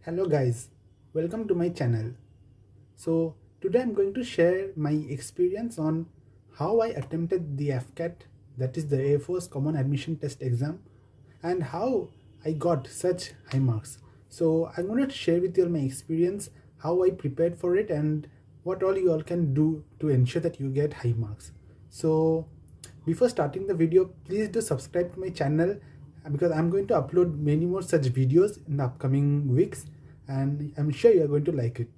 Hello guys, welcome to my channel. So today I'm going to share my experience on how I attempted the FCAT, that is the Air Force Common Admission Test exam, and how I got such high marks. So I'm going to share with you all my experience, how I prepared for it, and what all you all can do to ensure that you get high marks. So before starting the video, please do subscribe to my channel because I'm going to upload many more such videos in the upcoming weeks, and I'm sure you are going to like it.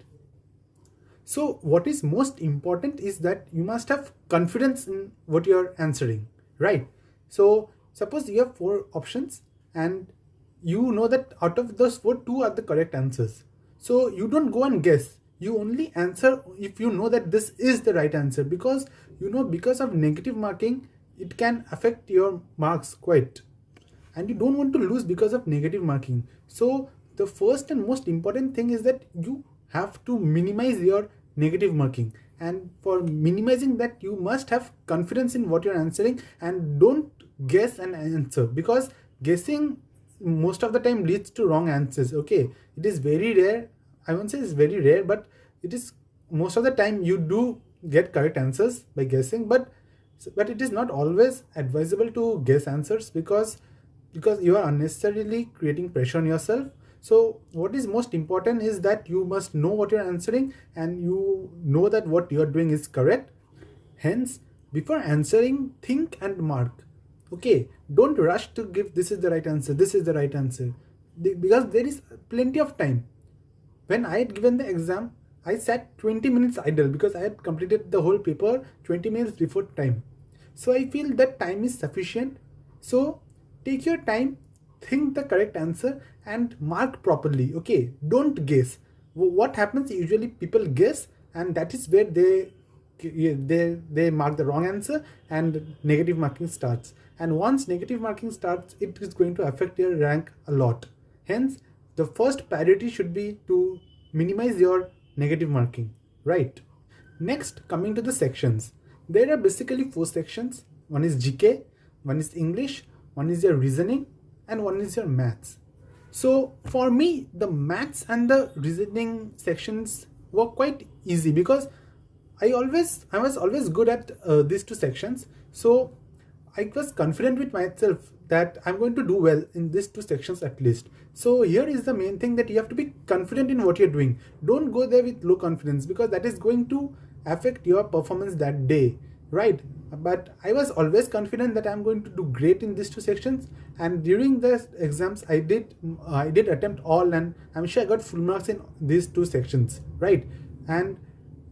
So what is most important is that you must have confidence in what you're answering, right? So suppose you have four options and you know that out of those four, two are the correct answers. So you don't go and guess. You only answer if you know that this is the right answer, because because of negative marking, it can affect your marks quite, and you don't want to lose because of negative marking. So the first and most important thing is that you have to minimize your negative marking, and for minimizing that you must have confidence in what you're answering and don't guess an answer, because guessing most of the time leads to wrong answers. Okay, it is very rare, I won't say it's very rare, but it is most of the time you do get correct answers by guessing, but it is not always advisable to guess answers, because you are unnecessarily creating pressure on yourself. So what is most important is that you must know what you're answering and you know that what you're doing is correct. Hence, before answering, think and mark. Okay, don't rush to give this is the right answer, this is the right answer, because there is plenty of time. When I had given the exam, I sat 20 minutes idle because I had completed the whole paper 20 minutes before time. So I feel that time is sufficient. So take your time, think the correct answer and mark properly. Okay, don't guess. What happens usually, people guess, and that is where they mark the wrong answer and negative marking starts. And once negative marking starts, it is going to affect your rank a lot. Hence, the first priority should be to minimize your negative marking, right? Next, coming to the sections, there are basically four sections. One is GK, one is English, one is your reasoning, and one is your maths. So for me, the maths and the reasoning sections were quite easy because I was always good at these two sections. So I was confident with myself that I'm going to do well in these two sections at least. So here is the main thing, that you have to be confident in what you're doing. Don't go there with low confidence, because that is going to affect your performance that day, right? But I was always confident that I'm going to do great in these two sections, and during the exams I did attempt all, and I'm sure I got full marks in these two sections, right? And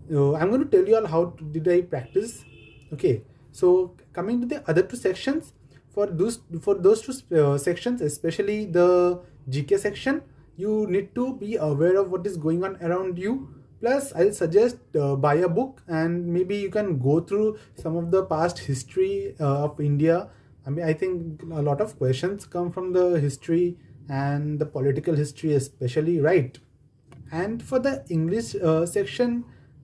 I'm going to tell you all did I practice. Okay, so coming to the other two sections, for those two sections, especially the GK section, you need to be aware of what is going on around you. Plus, I'll suggest buy a book, and maybe you can go through some of the past history of India. I mean, I think a lot of questions come from the history and the political history, especially, right? And for the English section,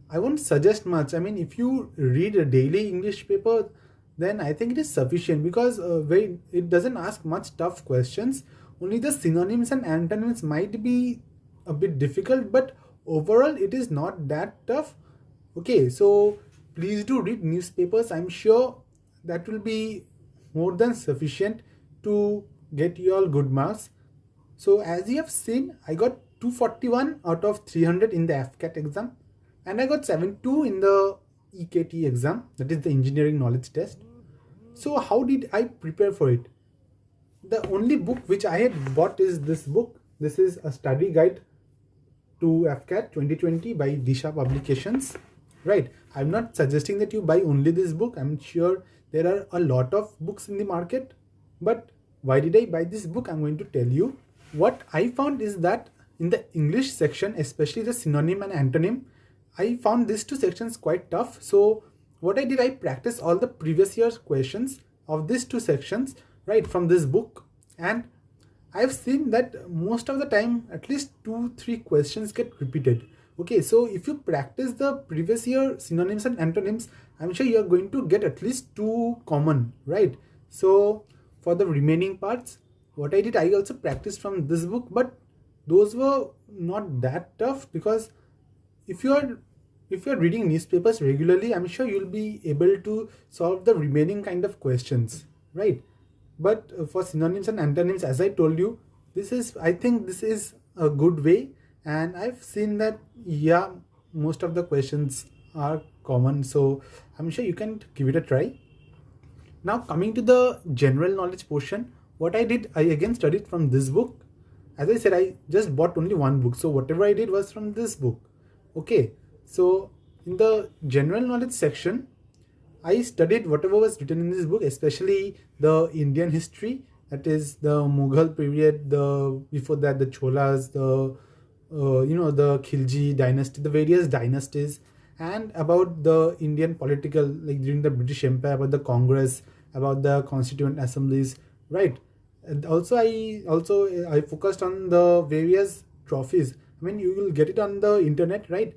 I won't suggest much. I mean, if you read a daily English paper, then I think it is sufficient, because it doesn't ask much tough questions. Only the synonyms and antonyms might be a bit difficult, but overall it is not that tough. Okay, so please do read newspapers. I'm sure that will be more than sufficient to get you all good marks. So as you have seen, I got 241 out of 300 in the FCAT exam, and I got 72 in the EKT exam, that is the engineering knowledge test. So how did I prepare for it? The only book which I had bought is this book. This is a study guide to FCAT 2020 by Disha Publications. Right. I'm not suggesting that you buy only this book. I'm sure there are a lot of books in the market. But why did I buy this book? I'm going to tell you. What I found is that in the English section, especially the synonym and antonym, I found these two sections quite tough. So what I did, I practiced all the previous year's questions of these two sections, right, from this book. And I've seen that most of the time at least 2-3 questions get repeated. Okay, so if you practice the previous year synonyms and antonyms, I'm sure you're going to get at least two common, right? So for the remaining parts, what I did, I also practiced from this book, but those were not that tough, because if you are reading newspapers regularly, I'm sure you'll be able to solve the remaining kind of questions, right? But for synonyms and antonyms, as I told you, I think this is a good way, and I've seen that, yeah, most of the questions are common, so I'm sure you can give it a try. Now, coming to the general knowledge portion, what I did, I again studied from this book. As I said, I just bought only one book, so whatever I did was from this book. Okay, so in the general knowledge section, I studied whatever was written in this book, especially the Indian history, that is the Mughal period, the before that the Cholas, the the Khilji dynasty, the various dynasties, and about the Indian political, like during the British Empire, about the Congress, about the constituent assemblies, right? And I focused on the various trophies. I mean, you will get it on the internet, right?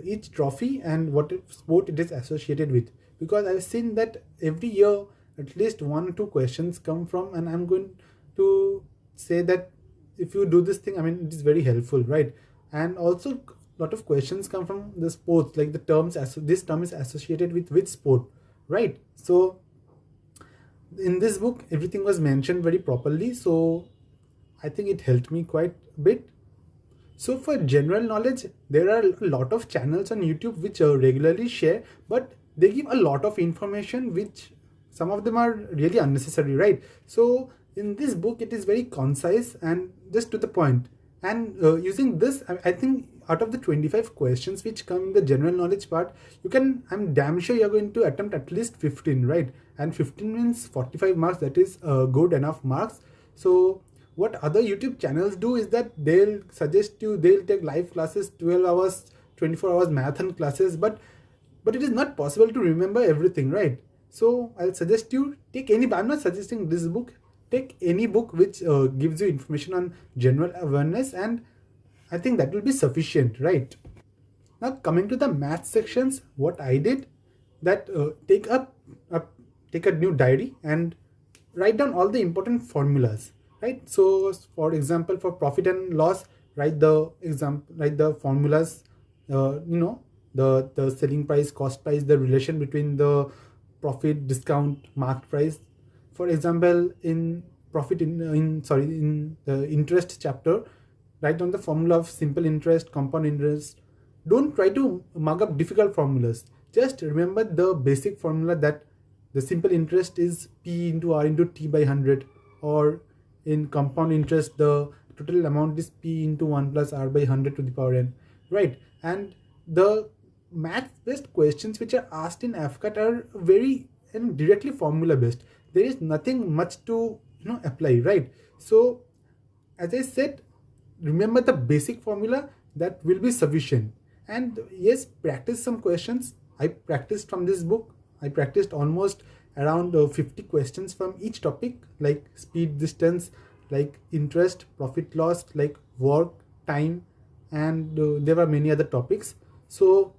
Each trophy and what sport it is associated with, because I've seen that every year at least 1 or 2 questions come from, and I'm going to say that if you do this thing, I mean, it is very helpful, right? And also a lot of questions come from the sports, like the terms as this term is associated with which sport, right? So in this book everything was mentioned very properly, so I think it helped me quite a bit. So for general knowledge, there are a lot of channels on YouTube which regularly share, but they give a lot of information which some of them are really unnecessary, right? So in this book, it is very concise and just to the point. And using this, I think out of the 25 questions which come in the general knowledge part, I'm damn sure you're going to attempt at least 15, right? And 15 means 45 marks, that is good enough marks. So what other YouTube channels do is that they'll take live classes, 12 hours, 24 hours marathon classes, but it is not possible to remember everything, right? So I'll suggest you take any, I'm not suggesting this book, take any book which gives you information on general awareness, and I think that will be sufficient, right? Now coming to the math sections, what I did, that take a new diary and write down all the important formulas, right? So for example, for profit and loss, write the formulas, the selling price, cost price, the relation between the profit, discount, market price. For example, in in the interest chapter, write down the formula of simple interest, compound interest. Don't try to mug up difficult formulas. Just remember the basic formula, that the simple interest is P into R into T by 100, or in compound interest, the total amount is P into 1 plus R by 100 to the power n, right? And the math based questions which are asked in AFCAT are very and directly formula based. There is nothing much to apply, right? So as I said, remember the basic formula, that will be sufficient. And yes, practice some questions. I practiced from this book. I practiced almost around 50 questions from each topic, like speed, distance, like interest, profit loss, like work, time, and there were many other topics. So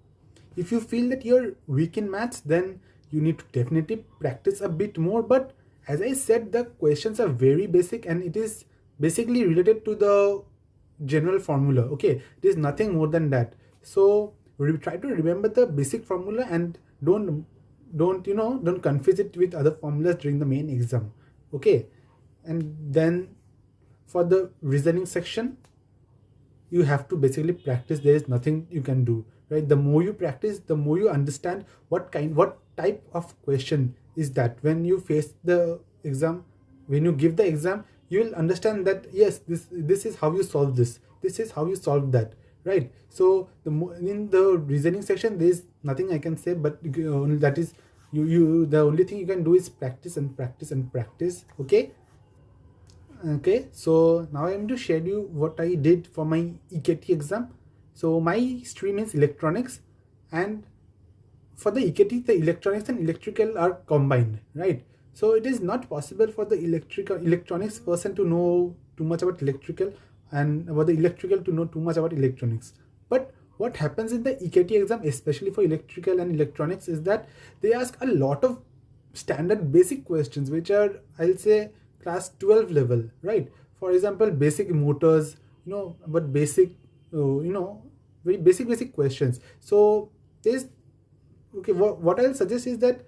if you feel that you're weak in maths, then you need to definitely practice a bit more. But as I said, the questions are very basic, and it is basically related to the general formula. Okay, it is nothing more than that. So try to remember the basic formula, and don't confuse it with other formulas during the main exam. Okay, and then for the reasoning section, you have to basically practice. There is nothing you can do, right? The more you practice, the more you understand what type of question is that. When you face the exam, when you give the exam, you will understand that yes, this is how you solve this is how you solve that, right? So in the reasoning section, there is nothing I can say, but only that is you the only thing you can do is practice and practice and practice. Okay, so now I'm going to share you what I did for my EKT exam. So my stream is electronics, and for the EKT, the electronics and electrical are combined, right? So it is not possible for the electronics person to know too much about electrical, and about the electrical to know too much about electronics. But what happens in the EKT exam, especially for electrical and electronics, is that they ask a lot of standard basic questions which are, I'll say, class 12 level, right? For example, basic motors, but basic very basic questions. So there's okay, what I'll suggest is that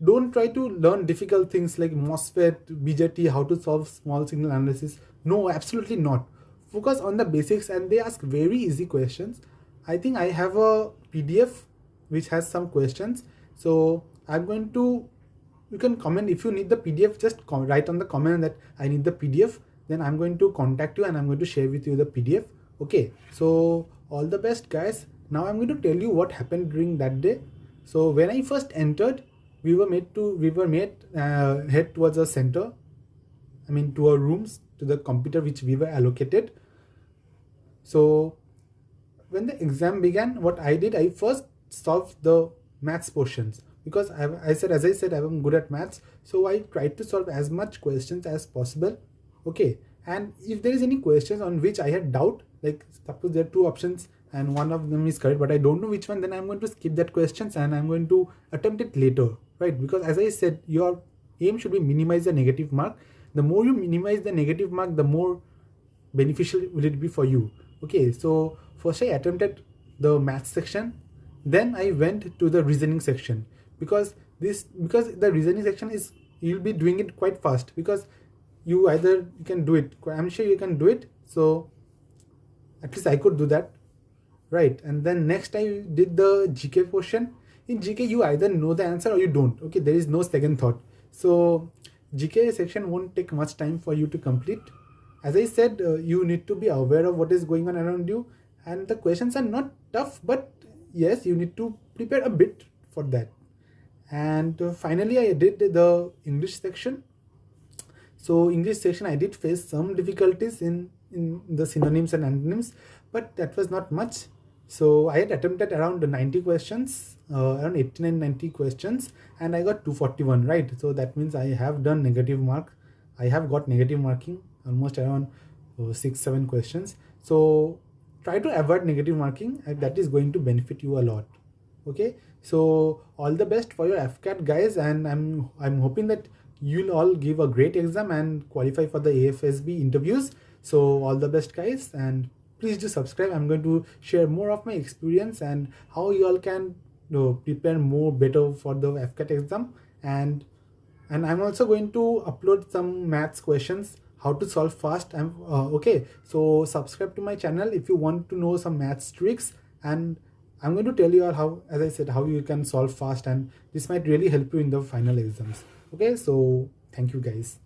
don't try to learn difficult things like MOSFET, BJT, how to solve small signal analysis. No, absolutely not. Focus on the basics, and they ask very easy questions. I think I have a PDF which has some questions. So I'm going to, you can comment if you need the PDF, just write on the comment that I need the PDF. Then I'm going to contact you and I'm going to share with you the PDF. Okay, so all the best, guys. Now I'm going to tell you what happened during that day. So when I first entered, we were made head towards a center, I mean to our rooms, to the computer which we were allocated. So when the exam began, what I did, I first solved the maths portions because as I said, I'm good at maths. So I tried to solve as much questions as possible. Okay, and if there is any questions on which I had doubt, like suppose there are two options and one of them is correct, but I don't know which one, then I'm going to skip that questions and I'm going to attempt it later, right? Because as I said, your aim should be minimize the negative mark. The more you minimize the negative mark, the more beneficial will it be for you. Okay, so first I attempted the math section, then I went to the reasoning section, because the reasoning section is, you'll be doing it quite fast because you can do it, I'm sure you can do it. So at least I could do that, right? And then next I did the GK portion. In GK you either know the answer or you don't. Okay, there is no second thought. So GK section won't take much time for you to complete. As I said, you need to be aware of what is going on around you, and the questions are not tough, but yes, you need to prepare a bit for that. And finally I did the English section. So English section I did face some difficulties in the synonyms and antonyms, but that was not much. So I had attempted around 90 questions, around 89 90 questions, and I got 241, right? So that means I have done negative mark. I have got negative marking almost around 6 7 questions. So try to avoid negative marking, and that is going to benefit you a lot. Okay, so all the best for your FCAT, guys, and I'm hoping that you'll all give a great exam and qualify for the AFSB interviews. So all the best, guys, and please do subscribe. I'm going to share more of my experience and how you all can prepare more better for the FCAT exam. And I'm also going to upload some maths questions how to solve fast. Okay, so subscribe to my channel if you want to know some maths tricks, and I'm going to tell you all how, as I said, how you can solve fast, and this might really help you in the final exams. Okay, so thank you, guys.